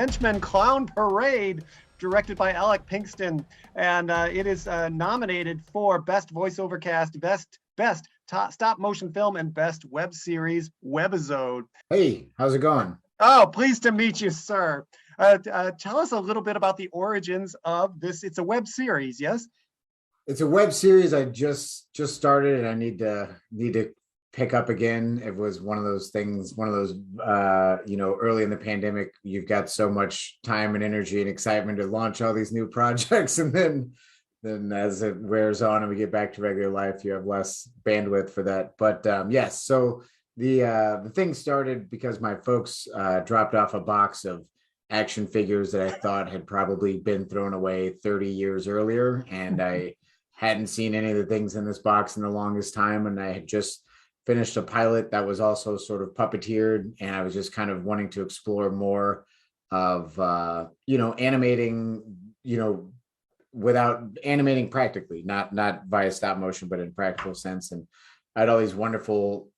Henchmen Clown Parade, directed by Alec Pinkson, and it is nominated for Best Voiceover Cast, Best Stop Motion Film, and Best Web Series Webisode. Hey, how's it going? Oh, pleased to meet you, sir. Tell us a little bit about the origins of this. It's a web series, yes? It's a web series I just started, and I need to pick up again. It was one of those things, early in the pandemic, you've got so much time and energy and excitement to launch all these new projects, and then as it wears on and we get back to regular life, you have less bandwidth for that. But yes, so the thing started because my folks dropped off a box of action figures that I thought had probably been thrown away 30 years earlier, and I hadn't seen any of the things in this box in the longest time, and I had just finished a pilot that was also sort of puppeteered, and I was just kind of wanting to explore more of animating, without animating practically, not via stop motion, but in practical sense. And I had all these wonderful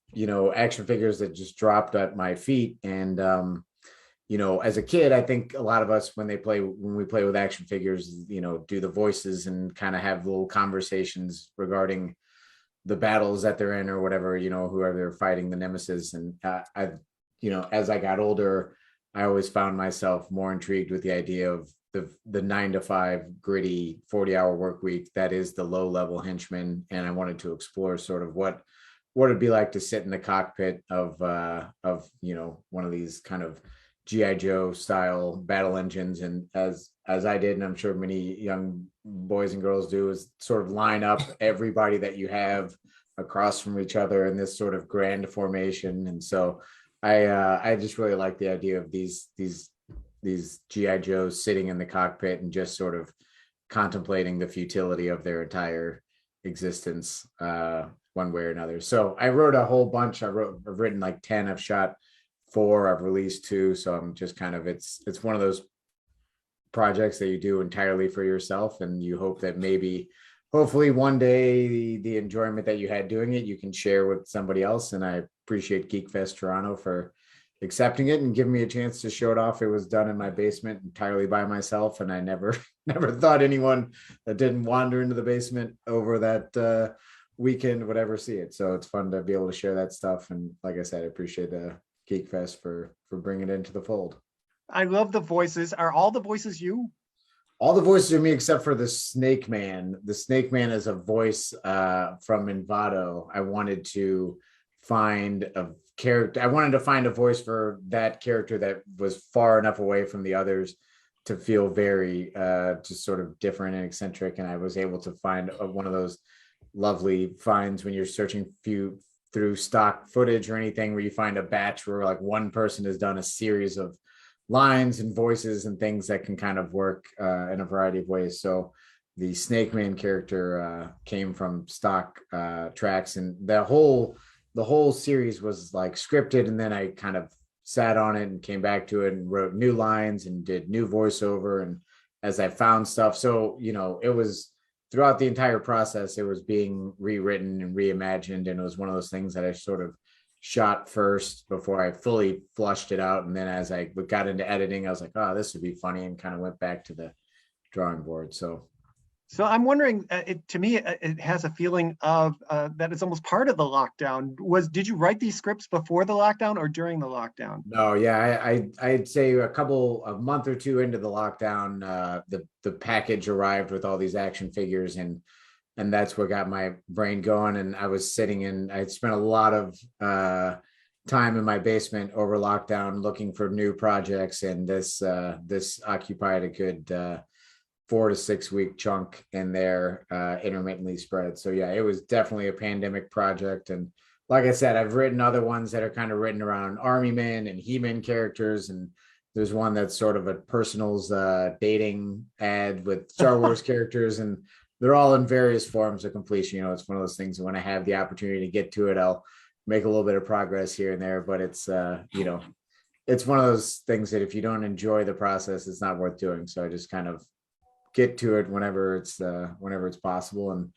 action figures that just dropped at my feet. And as a kid, I think a lot of us, when we play with action figures, do the voices and kind of have little conversations regarding the battles that they're in or whatever, whoever they're fighting, the nemesis. And as I got older, I always found myself more intrigued with the idea of the 9-to-5 gritty 40-hour work week that is the low level henchman. And I wanted to explore sort of what it'd be like to sit in the cockpit of one of these kind of GI Joe style battle engines. And as I did, and I'm sure many young boys and girls do, is sort of line up everybody that you have across from each other in this sort of grand formation. And so I just really like the idea of these GI Joes sitting in the cockpit and just sort of contemplating the futility of their entire existence, one way or another. So I wrote a whole bunch. I've written like 10. I've shot 4. I've released 2. So I'm just kind of, it's one of those projects that you do entirely for yourself, and you hope that hopefully one day the enjoyment that you had doing it, you can share with somebody else. And I appreciate GeekFestToronto for accepting it and giving me a chance to show it off. It was done in my basement entirely by myself, and I never thought anyone that didn't wander into the basement over that weekend would ever see it. So it's fun to be able to share that stuff. And like I said, I appreciate the GeekFest for bringing it into the fold. I love the voices. Are all the voices you? All the voices are me except for the Snake Man. The Snake Man is a voice from Envato. I wanted to find a character. I wanted to find a voice for that character that was far enough away from the others to feel very just sort of different and eccentric. And I was able to find one of those lovely finds when you're searching through stock footage or anything, where you find a batch where like one person has done a series of lines and voices and things that can kind of work in a variety of ways. So the Snake Man character came from stock tracks, and the whole series was like scripted, and then I kind of sat on it and came back to it and wrote new lines and did new voiceover. And as I found stuff, so it was throughout the entire process, it was being rewritten and reimagined, and it was one of those things that I sort of shot first before I fully flushed it out. And then as I got into editing, I was like, oh, this would be funny, and kind of went back to the drawing board. So I'm wondering, to me, it has a feeling of that it's almost part of the lockdown. Did you write these scripts before the lockdown or during the lockdown? No, yeah, I'd say a month or 2 into the lockdown, the package arrived with all these action figures, and that's what got my brain going. And I was I'd spent a lot of time in my basement over lockdown looking for new projects, and this occupied a good 4 to 6 week chunk in there, intermittently spread. So yeah, it was definitely a pandemic project. And like I said, I've written other ones that are kind of written around army men and he-men characters, and there's one that's sort of a personals dating ad with Star Wars characters, and they're all in various forms of completion. It's one of those things, when I have the opportunity to get to it, I'll make a little bit of progress here and there, but it's it's one of those things that if you don't enjoy the process, it's not worth doing. So I just kind of get to it whenever it's possible. And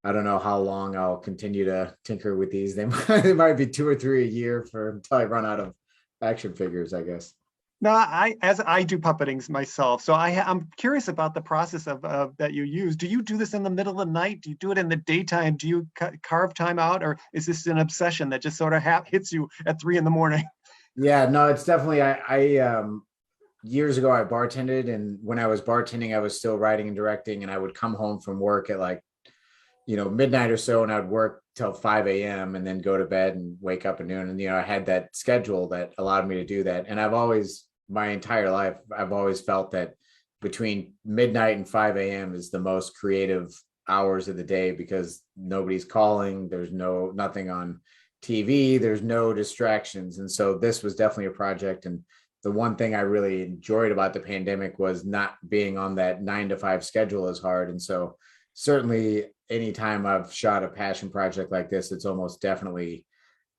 I don't know how long I'll continue to tinker with these. They might be 2 or 3 a year until I run out of action figures, I guess. No, as I do puppeting myself, so I'm curious about the process of that you use. Do you do this in the middle of the night? Do you do it in the daytime? Do you carve time out, or is this an obsession that just sort of hits you at 3 in the morning? Yeah, no, it's definitely I years ago I bartended, and when I was bartending, I was still writing and directing, and I would come home from work at like, midnight or so, and I'd work till 5 a.m. and then go to bed and wake up at noon. And I had that schedule that allowed me to do that. And I've always, my entire life, I've always felt that between midnight and 5 a.m. is the most creative hours of the day, because nobody's calling, there's nothing on TV, there's no distractions. And so this was definitely a project. And the one thing I really enjoyed about the pandemic was not being on that 9 to 5 schedule as hard. And so certainly anytime I've shot a passion project like this, it's almost definitely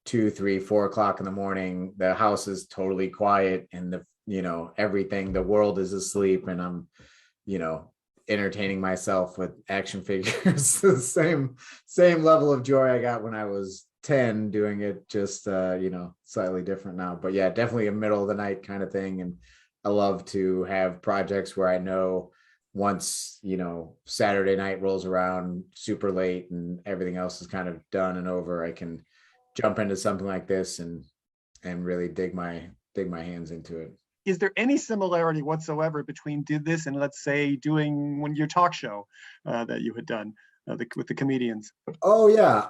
2, 3, 4 o'clock in the morning. The house is totally quiet, and everything, the world is asleep, and I'm, entertaining myself with action figures. The same level of joy I got when I was 10 doing it, just slightly different now. But yeah, definitely a middle of the night kind of thing. And I love to have projects where I know once Saturday night rolls around super late and everything else is kind of done and over, I can jump into something like this and really dig my hands into it. Is there any similarity whatsoever between did this and, let's say, doing your talk show that you had done with the comedians? Oh yeah.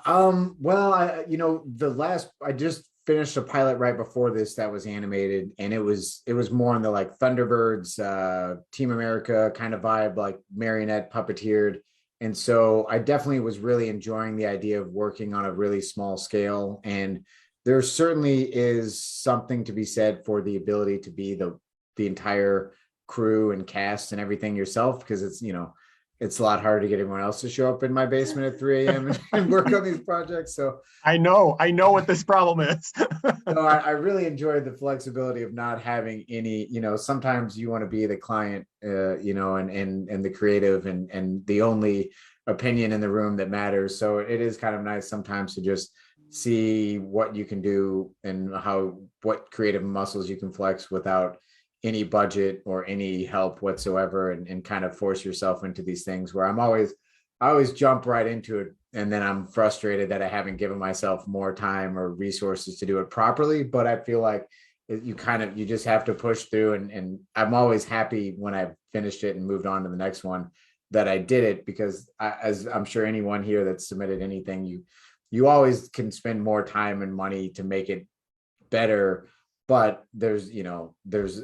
Well, I just finished a pilot right before this that was animated, and it was more on the like Thunderbirds, Team America kind of vibe, like marionette puppeteered. And so I definitely was really enjoying the idea of working on a really small scale. And there certainly is something to be said for the ability to be the entire crew and cast and everything yourself, because it's a lot harder to get everyone else to show up in my basement at 3 a.m. and work on these projects. So I know what this problem is. no, I really enjoyed the flexibility of not having any, sometimes you want to be the client, and the creative and the only opinion in the room that matters. So it is kind of nice sometimes to just see what you can do and what creative muscles you can flex without any budget or any help whatsoever, and kind of force yourself into these things where I always jump right into it, and then I'm frustrated that I haven't given myself more time or resources to do it properly. But I feel like you just have to push through, and I'm always happy when I've finished it and moved on to the next one that I did it, because as I'm sure anyone here that's submitted anything, you always can spend more time and money to make it better, but there's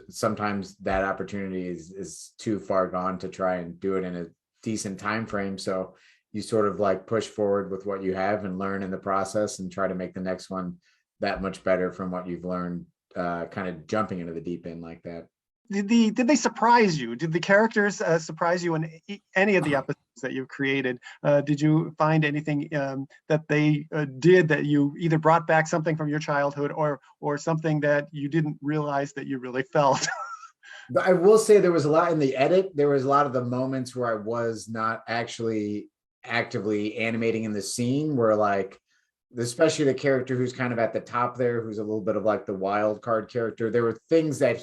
sometimes that opportunity is too far gone to try and do it in a decent time frame. So you sort of like push forward with what you have and learn in the process and try to make the next one that much better from what you've learned, kind of jumping into the deep end like that. Did they surprise you? Did the characters surprise you in any of the episodes that you've created? Did you find anything that they did that you either brought back something from your childhood or something that you didn't realize that you really felt? But I will say there was a lot in the edit. There was a lot of the moments where I was not actually actively animating in the scene, where like, especially the character who's kind of at the top there, who's a little bit of like the wild card character. There were things that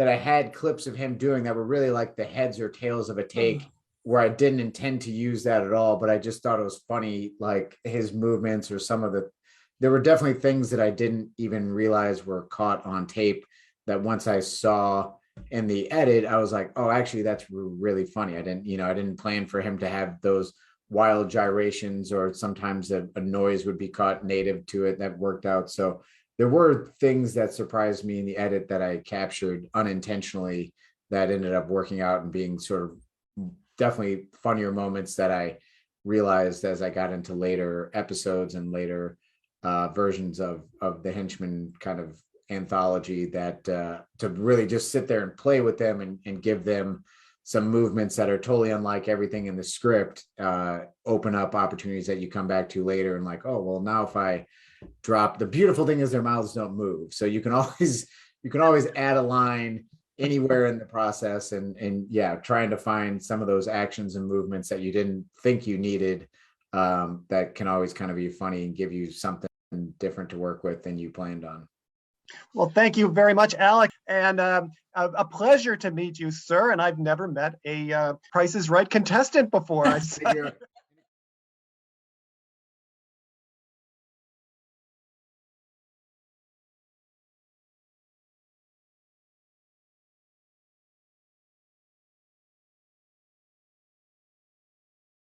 I had clips of him doing that were really like the heads or tails of a take, where I didn't intend to use that at all, but I just thought it was funny, like his movements or there were definitely things that I didn't even realize were caught on tape, that once I saw in the edit, I was like, oh, actually that's really funny. I didn't plan for him to have those wild gyrations, or sometimes a noise would be caught native to it that worked out. So there were things that surprised me in the edit that I captured unintentionally that ended up working out and being sort of definitely funnier moments that I realized as I got into later episodes and later versions of the Henchmen kind of anthology, that to really just sit there and play with them and give them some movements that are totally unlike everything in the script, open up opportunities that you come back to later and like, oh, well, now if I drop, the beautiful thing is their mouths don't move. So you can always add a line anywhere in the process, and yeah, trying to find some of those actions and movements that you didn't think you needed, that can always kind of be funny and give you something different to work with than you planned on. Well, thank you very much, Alec, and a pleasure to meet you, sir. And I've never met a Price is Right contestant before.